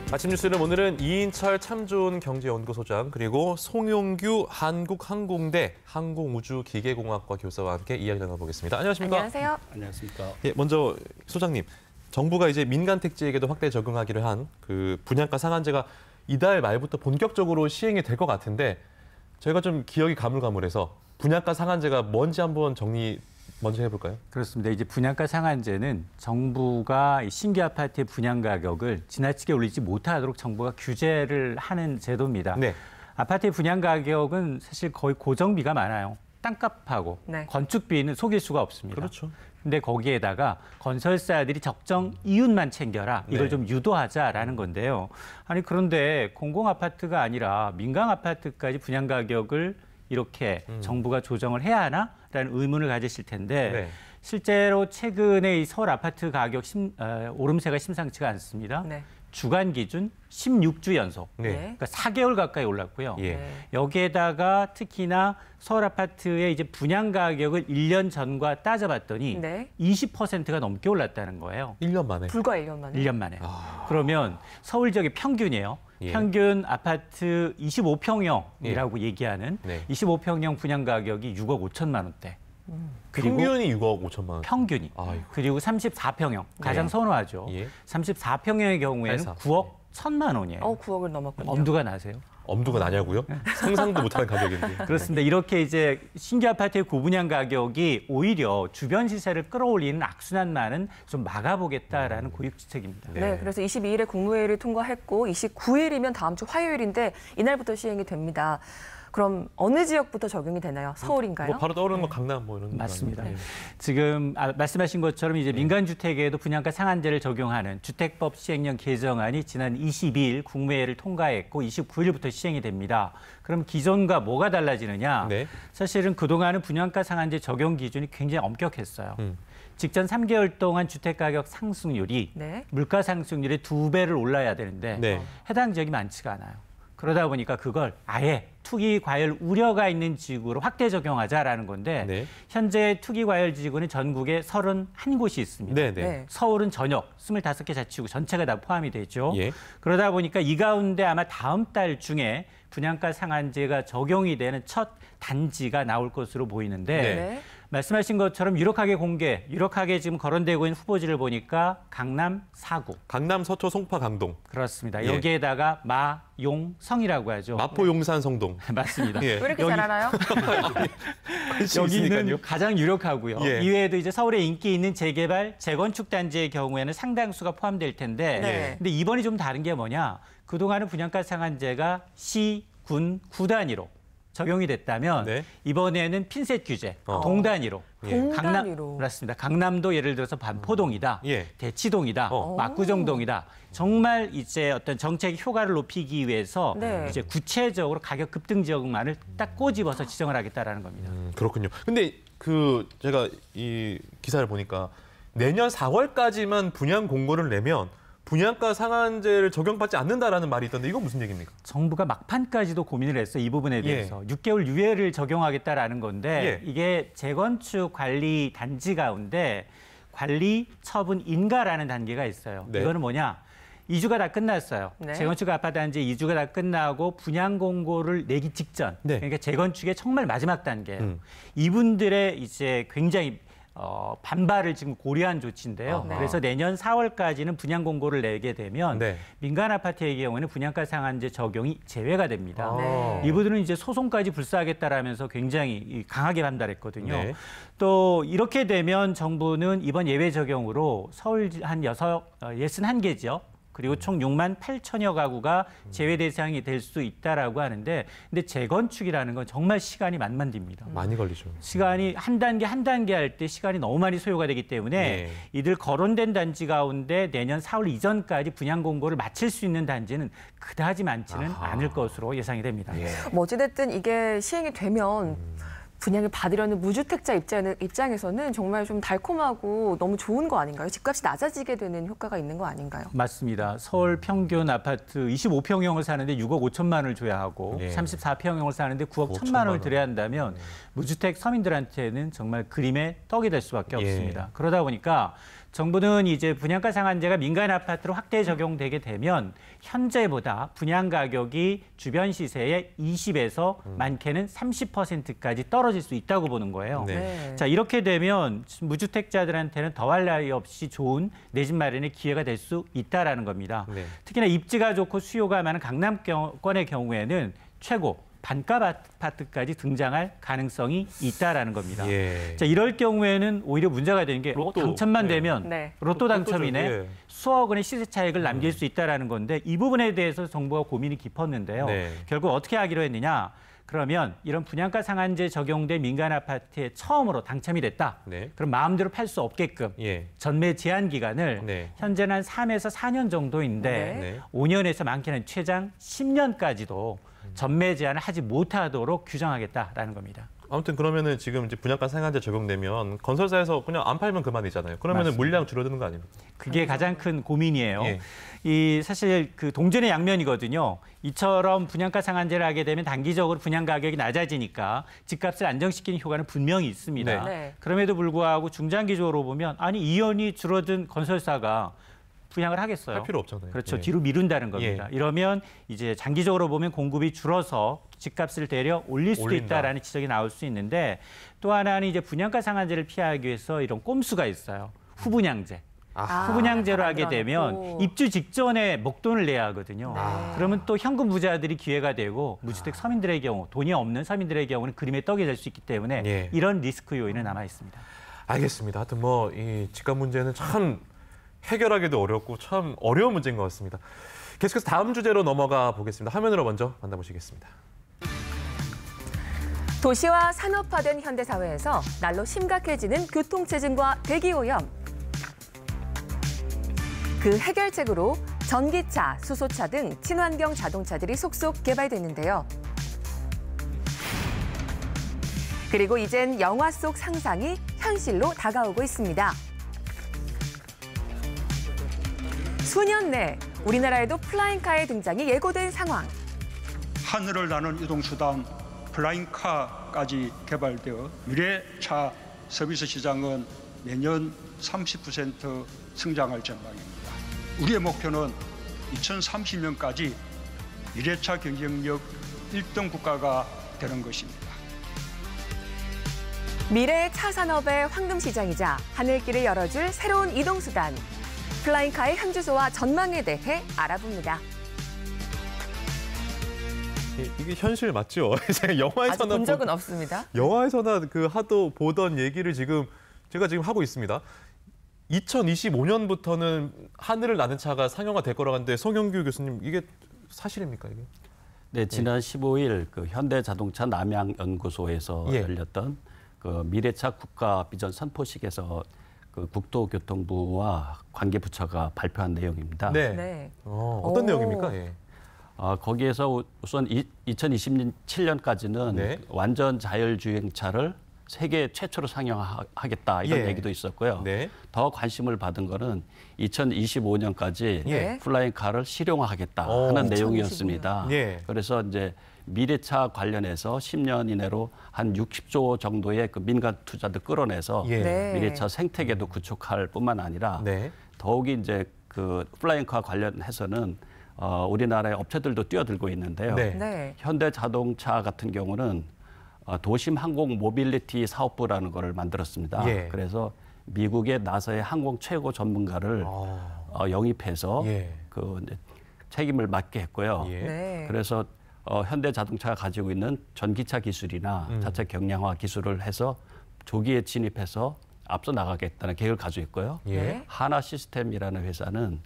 아침 뉴스는 오늘은 이인철 참 좋은 경제연구소장 그리고 송용규 한국항공대 항공우주기계공학과 교수와 함께 이야기 나눠보겠습니다. 안녕하십니까? 안녕하세요. 안녕하십니까? 예, 먼저 소장님, 정부가 이제 민간 택지에게도 확대 적용하기로 한 그 분양가 상한제가 이달 말부터 본격적으로 시행이 될 것 같은데 저희가 좀 기억이 가물가물해서 분양가 상한제가 뭔지 한번 정리 먼저 해볼까요? 그렇습니다. 이제 분양가 상한제는 정부가 신규 아파트의 분양 가격을 지나치게 올리지 못하도록 정부가 규제를 하는 제도입니다. 네. 아파트의 분양 가격은 사실 거의 고정비가 많아요. 땅값하고 네. 건축비는 속일 수가 없습니다. 그렇죠. 근데 거기에다가 건설사들이 적정 이윤만 챙겨라. 이걸 네. 좀 유도하자라는 건데요. 아니 그런데 공공 아파트가 아니라 민간 아파트까지 분양 가격을 이렇게 정부가 조정을 해야 하나라는 의문을 가지실 텐데 네. 실제로 최근에 이 서울 아파트 가격 오름세가 심상치가 않습니다. 네. 주간 기준 16주 연속. 네. 그러니까 4개월 가까이 올랐고요. 예. 네. 여기에다가 특히나 서울 아파트의 이제 분양 가격을 1년 전과 따져봤더니 네. 20%가 넘게 올랐다는 거예요. 1년 만에. 불과 1년 만에. 1년 만에. 그러면 서울 지역의 평균이에요. 예. 평균 아파트 25평형이라고 얘기하는 네. 25평형 분양 가격이 6억 5천만 원대. 그리고 평균이 6억 5천만 원. 평균이. 아이고. 그리고 34평형 가장 네. 선호하죠. 예. 34평형의 경우에는 회사. 9억 1천만 원이에요. 9억을 넘었군요. 엄두가 나세요? 엄두가 나냐고요? 상상도 못하는 가격인데. 그렇습니다. 이렇게 이제 신규 아파트의 고분양 가격이 오히려 주변 시세를 끌어올리는 악순환만은 좀 막아보겠다라는 고육지책입니다. 네. 네, 그래서 22일에 국무회의를 통과했고 29일이면 다음 주 화요일인데 이날부터 시행이 됩니다. 그럼 어느 지역부터 적용이 되나요? 서울인가요? 뭐 바로 떠오르는 거 강남 뭐 이런 거 맞습니다. 아니에요? 지금 말씀하신 것처럼 이제 민간 주택에도 분양가 상한제를 적용하는 주택법 시행령 개정안이 지난 22일 국무회의를 통과했고 29일부터 시행이 됩니다. 그럼 기존과 뭐가 달라지느냐? 네. 사실은 그동안은 분양가 상한제 적용 기준이 굉장히 엄격했어요. 직전 3개월 동안 주택가격 상승률이 네. 물가 상승률의 2배를 올라야 되는데 네. 해당 지역이 많지가 않아요. 그러다 보니까 그걸 아예 투기 과열 우려가 있는 지구로 확대 적용하자라는 건데 네. 현재 투기 과열 지구는 전국에 31곳이 있습니다. 네, 네. 네. 서울은 전역 25개 자치구 전체가 다 포함이 되죠. 예. 그러다 보니까 이 가운데 아마 다음 달 중에 분양가 상한제가 적용이 되는 첫 단지가 나올 것으로 보이는데 네. 네. 말씀하신 것처럼 유력하게 지금 거론되고 있는 후보지를 보니까 강남 4구. 강남, 서초, 송파, 강동. 그렇습니다. 예. 여기에다가 마, 용, 성이라고 하죠. 마포, 용산, 성동. 맞습니다. 예. 왜 이렇게 여기- 잘 알아요? 여기는 가장 유력하고요. 예. 이외에도 이제 서울에 인기 있는 재개발, 재건축 단지의 경우에는 상당수가 포함될 텐데, 네. 근데 이번이 좀 다른 게 뭐냐? 그동안은 분양가 상한제가 시, 군, 구 단위로 적용이 됐다면 네. 이번에는 핀셋 규제, 동 단위로. 예. 동 단위로. 그렇습니다. 강남도 예를 들어서 반포동이다, 예. 대치동이다, 어. 압구정동이다. 정말 이제 어떤 정책 효과를 높이기 위해서 네. 이제 구체적으로 가격 급등 지역만을 딱 꼬집어서 지정을 하겠다라는 겁니다. 그렇군요. 근데 그 제가 이 기사를 보니까 내년 4월까지만 분양 공고를 내면 분양가 상한제를 적용받지 않는다라는 말이 있던데 이건 무슨 얘기입니까? 정부가 막판까지도 고민을 했어요. 이 부분에 대해서. 6개월 유예를 적용하겠다라는 건데 예. 이게 재건축 관리 단지 가운데 관리 처분 인가라는 단계가 있어요. 네. 이거는 뭐냐? 이주가 다 끝났어요. 네. 재건축 아파트 단지 이주가 다 끝나고 분양 공고를 내기 직전. 네. 그러니까 재건축의 정말 마지막 단계예요. 이분들의 이제 굉장히 반발을 지금 고려한 조치인데요. 네. 그래서 내년 4월까지는 분양 공고를 내게 되면 네. 민간 아파트의 경우에는 분양가 상한제 적용이 제외가 됩니다. 네. 이분들은 이제 소송까지 불사하겠다라면서 굉장히 강하게 반발했거든요. 네. 또 이렇게 되면 정부는 이번 예외 적용으로 서울 한 61개 지역 그리고 총 6만 8천여 가구가 제외 대상이 될 수 있다라고 하는데 근데 재건축이라는 건 정말 시간이 만만딥니다. 많이 걸리죠. 시간이 한 단계 한 단계 할 때 시간이 너무 많이 소요가 되기 때문에 네. 이들 거론된 단지 가운데 내년 4월 이전까지 분양 공고를 마칠 수 있는 단지는 그다지 많지는 않을 것으로 예상이 됩니다. 뭐 어찌됐든 이게 시행이 되면 분양을 받으려는 무주택자 입장에서는 정말 좀 달콤하고 너무 좋은 거 아닌가요? 집값이 낮아지게 되는 효과가 있는 거 아닌가요? 맞습니다. 서울 평균 아파트 25평형을 사는데 6억 5천만 원을 줘야 하고 네. 34평형을 사는데 9억 9억 1천만 원을 원. 들여야 한다면 무주택 서민들한테는 정말 그림의 떡이 될 수밖에 예. 없습니다. 그러다 보니까 정부는 이제 분양가 상한제가 민간 아파트로 확대 적용되게 되면 현재보다 분양 가격이 주변 시세의 20에서 많게는 30%까지 떨어질 수 있다고 보는 거예요. 네. 자, 이렇게 되면 무주택자들한테는 더할 나위 없이 좋은 내 집 마련의 기회가 될 수 있다라는 겁니다. 네. 특히나 입지가 좋고 수요가 많은 강남권의 경우에는 최고 반가 아파트까지 등장할 가능성이 있다라는 겁니다. 예. 자, 이럴 경우에는 오히려 문제가 되는 게 로또. 당첨만 네. 되면 네. 로또 당첨이네. 예. 수억 원의 시세 차익을 남길 수 있다라는 건데 이 부분에 대해서 정부가 고민이 깊었는데요. 네. 결국 어떻게 하기로 했느냐? 그러면 이런 분양가 상한제 적용된 민간 아파트에 처음으로 당첨이 됐다. 네. 그럼 마음대로 팔 수 없게끔 예. 전매 제한 기간을 네. 현재는 한 3에서 4년 정도인데 네. 5년에서 많게는 최장 10년까지도 전매 제한을 하지 못하도록 규정하겠다라는 겁니다. 아무튼 그러면은 지금 이제 분양가 상한제 적용되면 건설사에서 그냥 안 팔면 그만이잖아요. 그러면은 맞습니다. 물량 줄어드는 거 아닙니까? 그게 가장 큰 고민이에요. 예. 이 사실 그 동전의 양면이거든요. 이처럼 분양가 상한제를 하게 되면 단기적으로 분양 가격이 낮아지니까 집값을 안정시키는 효과는 분명히 있습니다. 네. 네. 그럼에도 불구하고 중장기적으로 보면 아니 이연이 줄어든 건설사가 분양을 하겠어요. 할 필요 없잖아요. 그렇죠. 예. 뒤로 미룬다는 겁니다. 이러면 이제 장기적으로 보면 공급이 줄어서 집값을 되려 올릴 수도 올린다. 있다라는 지적이 나올 수 있는데 또 하나는 이제 분양가 상한제를 피하기 위해서 이런 꼼수가 있어요. 후분양제. 후분양제로 하게 안 되면 들어가고. 입주 직전에 목돈을 내야 하거든요. 네. 그러면 또 현금 부자들이 기회가 되고 무주택 서민들의 경우, 돈이 없는 서민들의 경우는 그림의 떡이 될 수 있기 때문에 예. 이런 리스크 요인은 남아 있습니다. 알겠습니다. 하여튼 뭐 이 집값 문제는 참 해결하기도 어렵고 참 어려운 문제인 것 같습니다. 계속해서 다음 주제로 넘어가 보겠습니다. 화면으로 먼저 만나보시겠습니다. 도시화 산업화된 현대사회에서 날로 심각해지는 교통체증과 대기오염. 그 해결책으로 전기차, 수소차 등 친환경 자동차들이 속속 개발됐는데요. 그리고 이젠 영화 속 상상이 현실로 다가오고 있습니다. 수년 내 우리나라에도 플라잉카의 등장이 예고된 상황. 하늘을 나는 이동수단 플라잉카까지 개발되어 미래차 서비스 시장은 내년 30% 성장할 전망입니다. 우리의 목표는 2030년까지 미래차 경쟁력 1등 국가가 되는 것입니다. 미래의 차 산업의 황금 시장이자 하늘길을 열어줄 새로운 이동수단. 플라잉카의 현주소와 전망에 대해 알아봅니다. 이게 현실 맞죠? 제가 아직 영화에서나 본 적은 없습니다. 영화에서나 그 하도 보던 얘기를 제가 지금 하고 있습니다. 2025년부터는 하늘을 나는 차가 상용화 될 거라고 하는데 송영규 교수님 이게 사실입니까 이게? 네, 지난 15일 그 현대자동차 남양연구소에서 예. 열렸던 그 미래차 국가 비전 선포식에서 그 국토교통부와 관계부처가 발표한 내용입니다. 네. 네. 어떤 오. 내용입니까? 예. 거기에서 우선 2027년까지는 네. 완전 자율주행차를 세계 최초로 상용하겠다 이런 예. 얘기도 있었고요. 네. 더 관심을 받은 거는 2025년까지 예. 플라잉카를 실용화하겠다 오. 하는 2025년. 내용이었습니다. 예. 그래서 이제 미래차 관련해서 10년 이내로 한 60조 정도의 그 민간 투자들 끌어내서 예. 네. 미래차 생태계도 구축할 뿐만 아니라 네. 더욱이 이제 그 플라잉카 관련해서는 우리나라의 업체들도 뛰어들고 있는데요. 네. 네. 현대자동차 같은 경우는 도심 항공 모빌리티 사업부라는 거를 만들었습니다. 예. 그래서 미국의 나사의 항공 최고 전문가를 영입해서 예. 그 이제 책임을 맡게 했고요. 예. 네. 그래서 현대자동차가 가지고 있는 전기차 기술이나 자체 경량화 기술을 해서 조기에 진입해서 앞서 나가겠다는 계획을 가지고 있고요. 예. 네. 하나 시스템이라는 회사는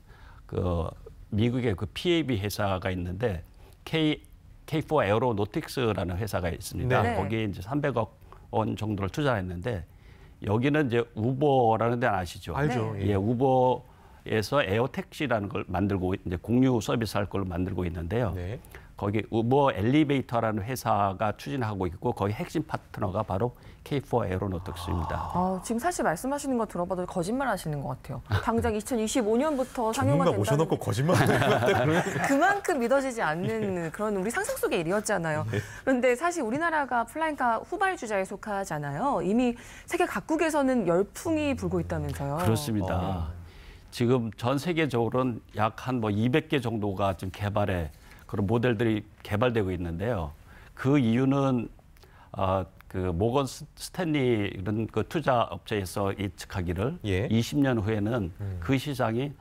그 미국의 그 PAB 회사가 있는데 K4 에어로노틱스라는 회사가 있습니다. 네. 거기에 이제 300억 원 정도를 투자했는데 여기는 이제 우버라는 데는 아시죠? 알죠. 예, 우버에서 에어택시라는 걸 만들고 이제 공유 서비스 할 걸 만들고 있는데요. 네. 거기 우버 엘리베이터라는 회사가 추진하고 있고 거기 핵심 파트너가 바로 K4 에어로노틱스입니다. 지금 사실 말씀하시는 거 들어봐도 거짓말 하시는 것 같아요. 당장 2025년부터 상용화 전문가 된다는 모셔놓고 거짓말하는 것 같다. 그만큼 믿어지지 않는 그런 우리 상상 속의 일이었잖아요. 그런데 사실 우리나라가 플라잉카 후발주자에 속하잖아요. 이미 세계 각국에서는 열풍이 불고 있다면서요. 그렇습니다. 지금 전 세계적으로는 약 한 200개 정도가 지금 개발에 그런 모델들이 개발되고 있는데요. 그 이유는 그 모건 스탠리 이런 그 투자 업체에서 예측하기를 20년 후에는 그 시장이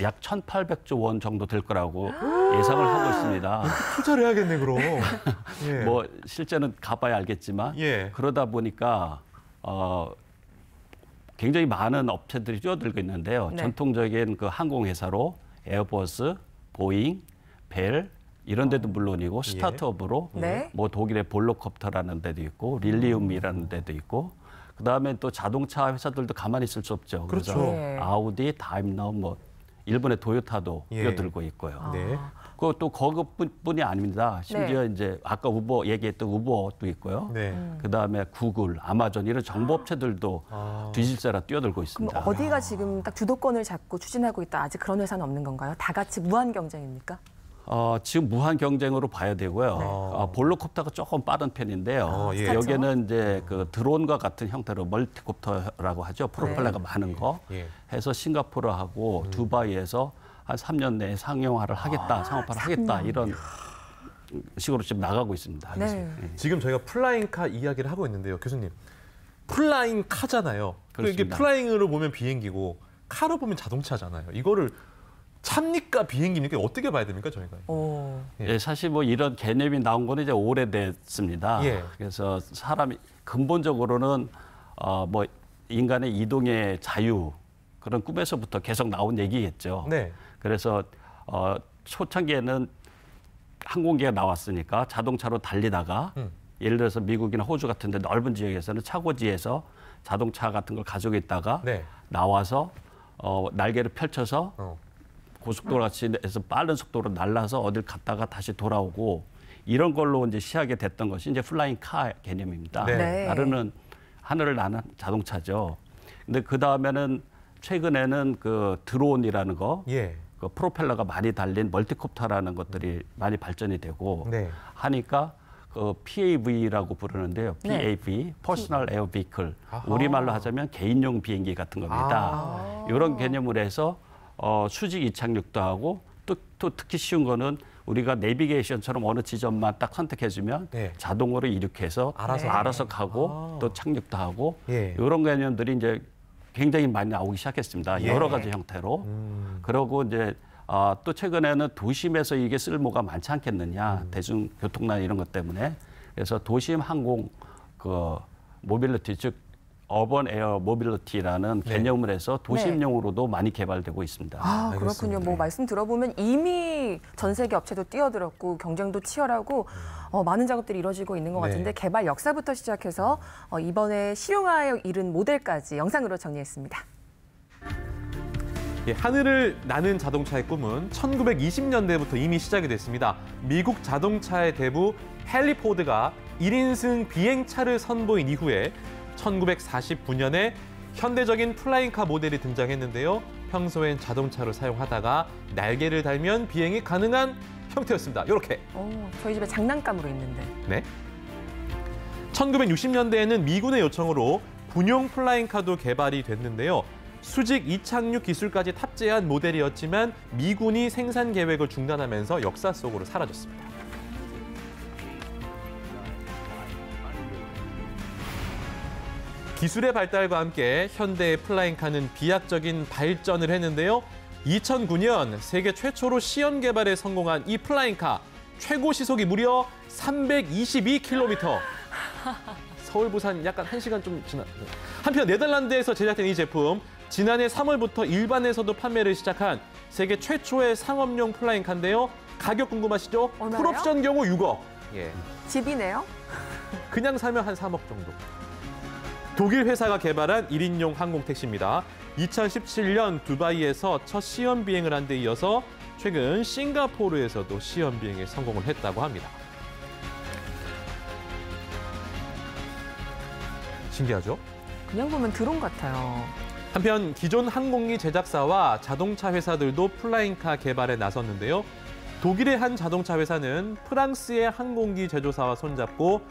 약 1,800조 원 정도 될 거라고 예상을 하고 있습니다. 투자를 해야겠네 그럼. 뭐 실제는 가봐야 알겠지만 그러다 보니까 굉장히 많은 업체들이 뛰어들고 있는데요. 전통적인 그 항공회사로 에어버스, 보잉, 벨 이런 데도 물론이고 스타트업으로 뭐 독일의 볼로콥터라는 데도 있고 릴리움이라는 데도 있고 그다음에 또 자동차 회사들도 가만히 있을 수 없죠. 그렇죠. 그래서 아우디, 다임러 뭐 일본의 도요타도 뛰어들고 있고요. 그것도 그것뿐이 아닙니다. 심지어 이제 아까 우버 얘기했던 우버도 있고요. 그다음에 구글, 아마존 이런 정보업체들도 뒤질세라 뛰어들고 있습니다. 그럼 어디가 지금 딱 주도권을 잡고 추진하고 있다. 아직 그런 회사는 없는 건가요? 다 같이 무한 경쟁입니까? 지금 무한 경쟁으로 봐야 되고요. 볼로콥터가 조금 빠른 편인데요. 여기는 이제 그 드론과 같은 형태로 멀티콥터라고 하죠. 프로펠러가 많은 거 해서 싱가포르하고 두바이에서 한 3년 내에 상용화를 하겠다, 상업화를 하겠다 이런 식으로 지금 나가고 있습니다. 지금 저희가 플라잉카 이야기를 하고 있는데요, 교수님. 플라잉카잖아요. 이게 플라잉으로 보면 비행기고 카로 보면 자동차잖아요. 이거를 차입니까 비행기입니까? 어떻게 봐야 됩니까 저희가? 사실 뭐 이런 개념이 나온 거는 이제 오래됐습니다. 그래서 사람이 근본적으로는 뭐 인간의 이동의 자유 그런 꿈에서부터 계속 나온 얘기겠죠. 그래서 초창기에는 항공기가 나왔으니까 자동차로 달리다가 예를 들어서 미국이나 호주 같은 데 넓은 지역에서는 차고지에서 자동차 같은 걸 가지고 있다가 나와서 날개를 펼쳐서 고속도로 같이 해서 빠른 속도로 날아서 어딜 갔다가 다시 돌아오고 이런 걸로 이제 시작이 됐던 것이 이제 플라잉 카 개념입니다. 나르는 하늘을 나는 자동차죠. 근데 그 다음에는 최근에는 그 드론이라는 거, 그 프로펠러가 많이 달린 멀티콥터라는 것들이 많이 발전이 되고 하니까 그 PAV라고 부르는데요. PAV, Personal Air Vehicle. 우리말로 하자면 개인용 비행기 같은 겁니다. 이런 개념으로 해서 수직 이착륙도 하고 또 특히 쉬운 거는 우리가 내비게이션처럼 어느 지점만 딱 선택해주면 자동으로 이륙해서 알아서 가고 또 착륙도 하고 이런 개념들이 이제 굉장히 많이 나오기 시작했습니다. 여러 가지 형태로. 그러고 이제 또 최근에는 도심에서 이게 쓸모가 많지 않겠느냐. 대중교통난 이런 것 때문에. 그래서 도심 항공 그 모빌리티 즉 어번 에어 모빌리티라는 개념을 해서 도심용으로도 많이 개발되고 있습니다. 그렇군요. 뭐 말씀 들어보면 이미 전 세계 업체도 뛰어들었고 경쟁도 치열하고 많은 작업들이 이루어지고 있는 것 같은데 개발 역사부터 시작해서 이번에 실용화에 이른 모델까지 영상으로 정리했습니다. 하늘을 나는 자동차의 꿈은 1920년대부터 이미 시작이 됐습니다. 미국 자동차의 대부 헨리 포드가 1인승 비행차를 선보인 이후에 1949년에 현대적인 플라잉카 모델이 등장했는데요. 평소엔 자동차로 사용하다가 날개를 달면 비행이 가능한 형태였습니다. 이렇게. 저희 집에 장난감으로 있는데. 1960년대에는 미군의 요청으로 군용 플라잉카도 개발이 됐는데요. 수직 이착륙 기술까지 탑재한 모델이었지만 미군이 생산 계획을 중단하면서 역사 속으로 사라졌습니다. 기술의 발달과 함께 현대의 플라잉카는 비약적인 발전을 했는데요. 2009년 세계 최초로 시험 개발에 성공한 이 플라잉카 최고 시속이 무려 322km. 서울 부산 약간 1시간 좀 지나. 한편 네덜란드에서 제작된 이 제품 지난해 3월부터 일반에서도 판매를 시작한 세계 최초의 상업용 플라잉카인데요. 가격 궁금하시죠? 얼마나요? 풀옵션 경우 6억. 집이네요. 그냥 사면 한 3억 정도. 독일 회사가 개발한 1인용 항공택시입니다. 2017년 두바이에서 첫 시험 비행을 한 데 이어서 최근 싱가포르에서도 시험 비행에 성공을 했다고 합니다. 신기하죠? 그냥 보면 드론 같아요. 한편 기존 항공기 제작사와 자동차 회사들도 플라잉카 개발에 나섰는데요. 독일의 한 자동차 회사는 프랑스의 항공기 제조사와 손잡고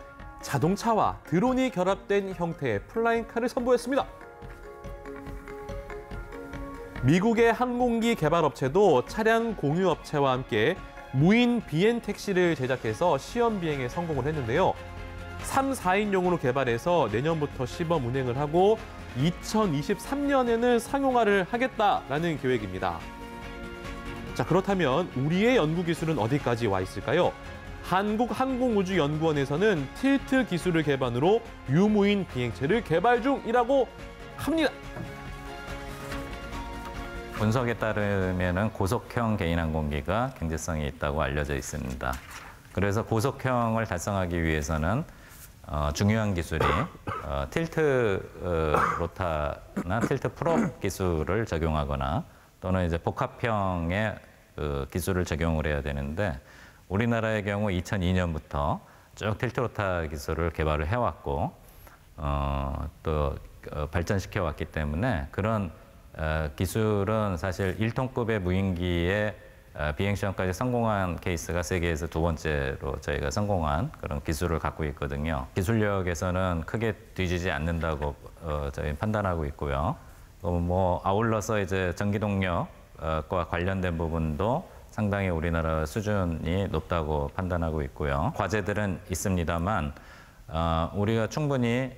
자동차와 드론이 결합된 형태의 플라잉카를 선보였습니다. 미국의 항공기 개발 업체도 차량 공유 업체와 함께 무인 비행 택시를 제작해서 시험 비행에 성공을 했는데요. 3, 4인용으로 개발해서 내년부터 시범 운행을 하고 2023년에는 상용화를 하겠다라는 계획입니다. 자, 그렇다면 우리의 연구 기술은 어디까지 와 있을까요? 한국항공우주연구원에서는 틸트 기술을 기반으로 유무인 비행체를 개발 중이라고 합니다. 분석에 따르면 고속형 개인항공기가 경제성이 있다고 알려져 있습니다. 그래서 고속형을 달성하기 위해서는 중요한 기술이 틸트 로타나 틸트 프롭 기술을 적용하거나 또는 이제 복합형의 기술을 적용을 해야 되는데 우리나라의 경우 2002년부터 쭉 틸트 로타 기술을 개발을 해왔고 또 발전시켜 왔기 때문에 그런 기술은 사실 1톤급의 무인기의 비행 시험까지 성공한 케이스가 세계에서 두 번째로 저희가 성공한 그런 기술을 갖고 있거든요. 기술력에서는 크게 뒤지지 않는다고 저희 판단하고 있고요. 뭐 아울러서 이제 전기동력과 관련된 부분도 상당히 우리나라 수준이 높다고 판단하고 있고요. 과제들은 있습니다만 우리가 충분히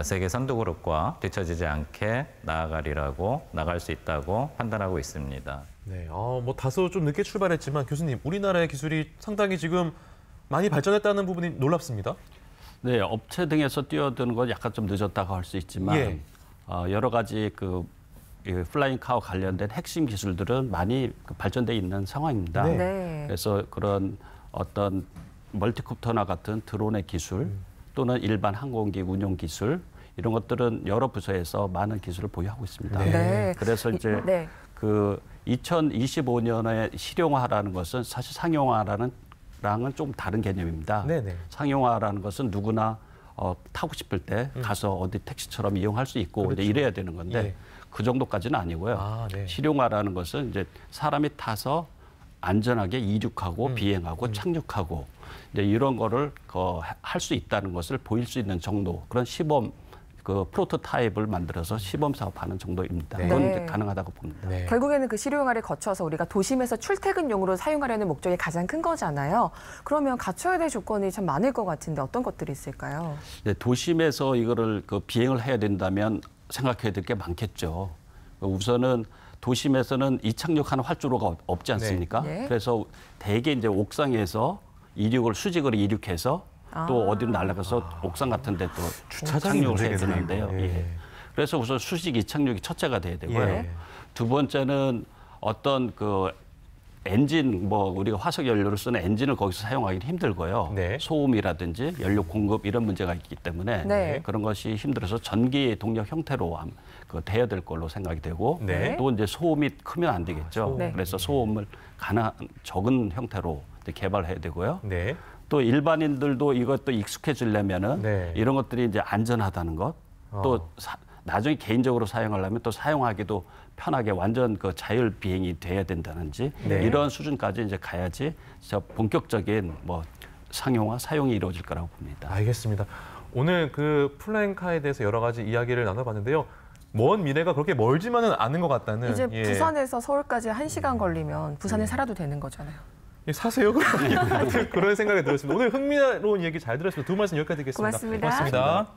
세계 선두그룹과 뒤처지지 않게 나아갈 수 있다고 판단하고 있습니다. 네, 뭐 다소 좀 늦게 출발했지만 교수님, 우리나라의 기술이 상당히 지금 많이 발전했다는 부분이 놀랍습니다. 네, 업체 등에서 뛰어드는 건 약간 좀 늦었다고 할 수 있지만 예. 여러 가지 플라잉카와 관련된 핵심 기술들은 많이 발전돼 있는 상황입니다. 네. 네. 그래서 그런 어떤 멀티콥터나 같은 드론의 기술 또는 일반 항공기 운용 기술 이런 것들은 여러 부서에서 많은 기술을 보유하고 있습니다. 네. 그래서 이제 네. 2025년에 실용화라는 것은 사실 상용화랑은 좀 다른 개념입니다. 네네. 상용화라는 것은 누구나 타고 싶을 때 가서 어디 택시처럼 이용할 수 있고 그렇죠. 이제 이래야 되는 건데 예. 그 정도까지는 아니고요. 네. 실용화라는 것은 이제 사람이 타서 안전하게 이륙하고 비행하고 착륙하고 이제 이런 거를 할 수 있다는 것을 보일 수 있는 정도 그런 시범 프로토타입을 만들어서 시범 사업하는 정도입니다. 네. 그건 이제 가능하다고 봅니다. 네. 결국에는 그 실용화를 거쳐서 우리가 도심에서 출퇴근용으로 사용하려는 목적이 가장 큰 거잖아요. 그러면 갖춰야 될 조건이 참 많을 것 같은데 어떤 것들이 있을까요? 네, 도심에서 이거를 비행을 해야 된다면 생각해야 될 게 많겠죠. 우선은 도심에서는 이착륙하는 활주로가 없지 않습니까? 네. 그래서 대개 이제 옥상에서 수직으로 이륙해서 또 어디로 날아가서 옥상 같은 데 또 주차장이 착륙을 해야 문제겠네요. 되는데요. 예. 예. 그래서 우선 수직 이착륙이 첫째가 돼야 되고요. 예. 두 번째는 어떤 엔진, 우리가 화석 연료를 쓰는 엔진을 거기서 사용하기는 힘들고요. 네. 소음이라든지 연료 공급 이런 문제가 있기 때문에 네. 그런 것이 힘들어서 전기 동력 형태로 돼야 될 걸로 생각이 되고 네. 또 이제 소음이 크면 안 되겠죠. 소음. 네. 그래서 소음을 적은 형태로 이제 개발해야 되고요. 네. 또 일반인들도 이것도 익숙해지려면은 네. 이런 것들이 이제 안전하다는 것, 또 나중에 개인적으로 사용하려면 또 사용하기도 편하게 완전 자율 비행이 돼야 된다는지 네. 이런 수준까지 이제 가야지 본격적인 상용화 사용이 이루어질 거라고 봅니다. 알겠습니다. 오늘 플라잉카에 대해서 여러 가지 이야기를 나눠봤는데요. 먼 미래가 그렇게 멀지만은 않은 것 같다는. 이제 예. 부산에서 서울까지 1시간 걸리면 부산에 살아도 되는 거잖아요. 예, 사세요. 그런 생각이 들었습니다. 오늘 흥미로운 얘기 잘 들었습니다. 두 말씀 여기까지 듣겠습니다. 고맙습니다. 고맙습니다.